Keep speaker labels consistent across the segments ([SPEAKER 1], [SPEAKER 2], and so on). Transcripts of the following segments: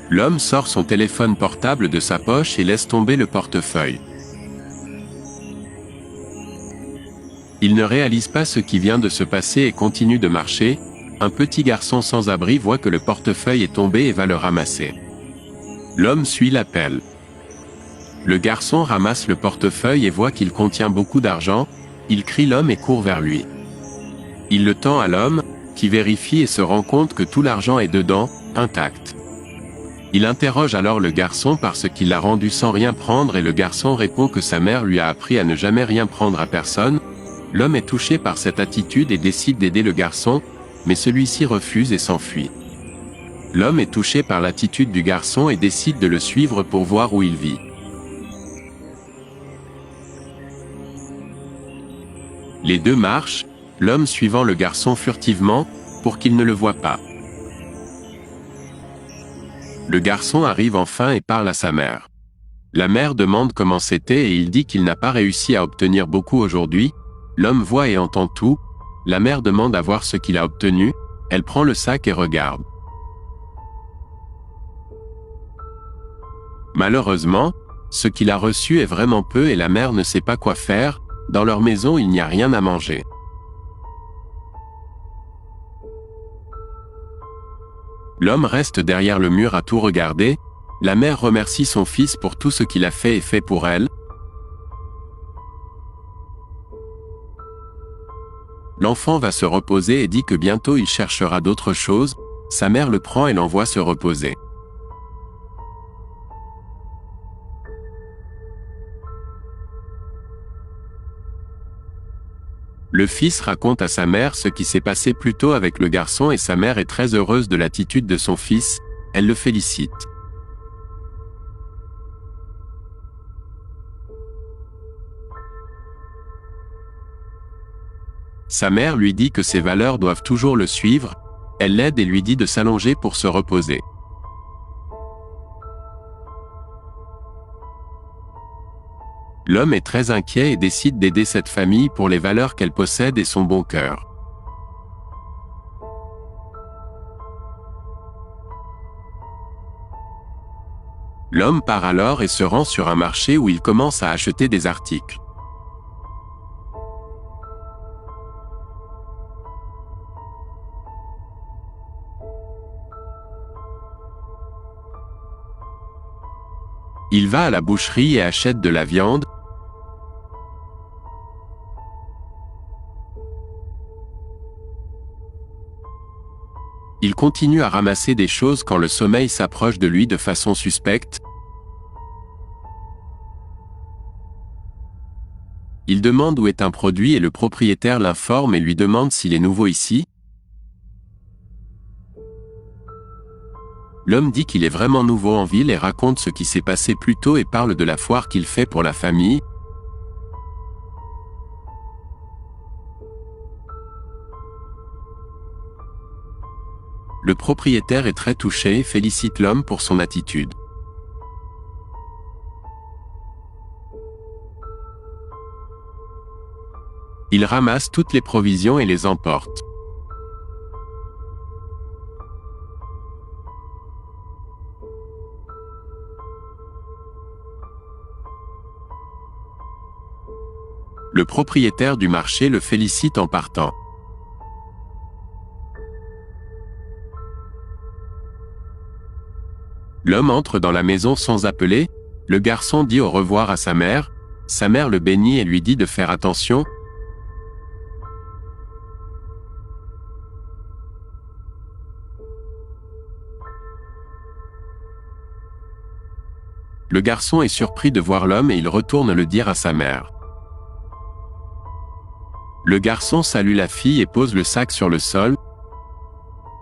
[SPEAKER 1] L'homme sort son téléphone portable de sa poche et laisse tomber le portefeuille. Il ne réalise pas ce qui vient de se passer et continue de marcher. Un petit garçon sans abri voit que le portefeuille est tombé et va le ramasser. L'homme suit l'appel. Le garçon ramasse le portefeuille et voit qu'il contient beaucoup d'argent. Il crie l'homme et court vers lui. Il le tend à l'homme, qui vérifie et se rend compte que tout l'argent est dedans, intact. Il interroge alors le garçon parce qu'il l'a rendu sans rien prendre et le garçon répond que sa mère lui a appris à ne jamais rien prendre à personne. L'homme est touché par cette attitude et décide d'aider le garçon, mais celui-ci refuse et s'enfuit. L'homme est touché par l'attitude du garçon et décide de le suivre pour voir où il vit. Les deux marchent, l'homme suivant le garçon furtivement, pour qu'il ne le voie pas. Le garçon arrive enfin et parle à sa mère. La mère demande comment c'était et il dit qu'il n'a pas réussi à obtenir beaucoup aujourd'hui. L'homme voit et entend tout. La mère demande à voir ce qu'il a obtenu. Elle prend le sac et regarde. Malheureusement, ce qu'il a reçu est vraiment peu et la mère ne sait pas quoi faire. Dans leur maison, il n'y a rien à manger. L'homme reste derrière le mur à tout regarder. La mère remercie son fils pour tout ce qu'il a fait et fait pour elle. L'enfant va se reposer et dit que bientôt il cherchera d'autres choses. Sa mère le prend et l'envoie se reposer. Le fils raconte à sa mère ce qui s'est passé plus tôt avec le garçon et sa mère est très heureuse de l'attitude de son fils. Elle le félicite. Sa mère lui dit que ses valeurs doivent toujours le suivre. Elle l'aide et lui dit de s'allonger pour se reposer. L'homme est très inquiet et décide d'aider cette famille pour les valeurs qu'elle possède et son bon cœur. L'homme part alors et se rend sur un marché où il commence à acheter des articles. Il va à la boucherie et achète de la viande. Il continue à ramasser des choses quand le sommeil s'approche de lui de façon suspecte. Il demande où est un produit et le propriétaire l'informe et lui demande s'il est nouveau ici. L'homme dit qu'il est vraiment nouveau en ville et raconte ce qui s'est passé plus tôt et parle de la foire qu'il fait pour la famille. Le propriétaire est très touché et félicite l'homme pour son attitude. Il ramasse toutes les provisions et les emporte. Le propriétaire du marché le félicite en partant. L'homme entre dans la maison sans appeler. Le garçon dit au revoir à sa mère le bénit et lui dit de faire attention. Le garçon est surpris de voir l'homme et il retourne le dire à sa mère. Le garçon salue la fille et pose le sac sur le sol.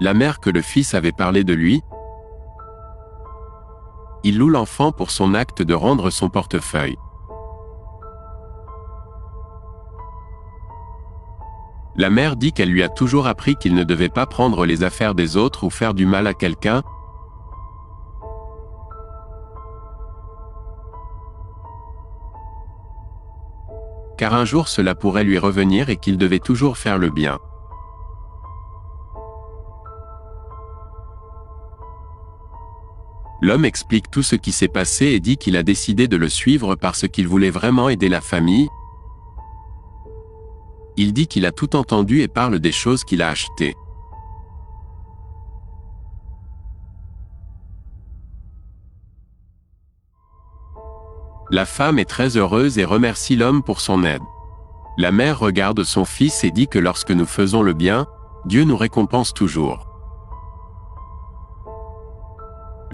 [SPEAKER 1] La mère que le fils avait parlé de lui. Il loue l'enfant pour son acte de rendre son portefeuille. La mère dit qu'elle lui a toujours appris qu'il ne devait pas prendre les affaires des autres ou faire du mal à quelqu'un. Car un jour cela pourrait lui revenir et qu'il devait toujours faire le bien. L'homme explique tout ce qui s'est passé et dit qu'il a décidé de le suivre parce qu'il voulait vraiment aider la famille. Il dit qu'il a tout entendu et parle des choses qu'il a achetées. La femme est très heureuse et remercie l'homme pour son aide. La mère regarde son fils et dit que lorsque nous faisons le bien, Dieu nous récompense toujours.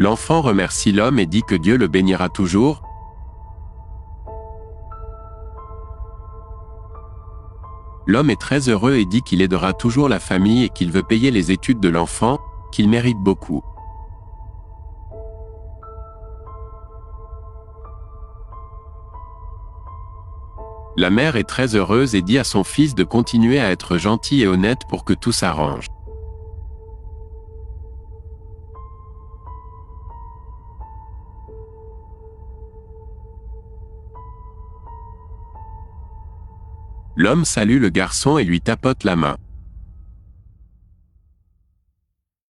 [SPEAKER 1] L'enfant remercie l'homme et dit que Dieu le bénira toujours. L'homme est très heureux et dit qu'il aidera toujours la famille et qu'il veut payer les études de l'enfant, qu'il mérite beaucoup. La mère est très heureuse et dit à son fils de continuer à être gentil et honnête pour que tout s'arrange. L'homme salue le garçon et lui tapote la main.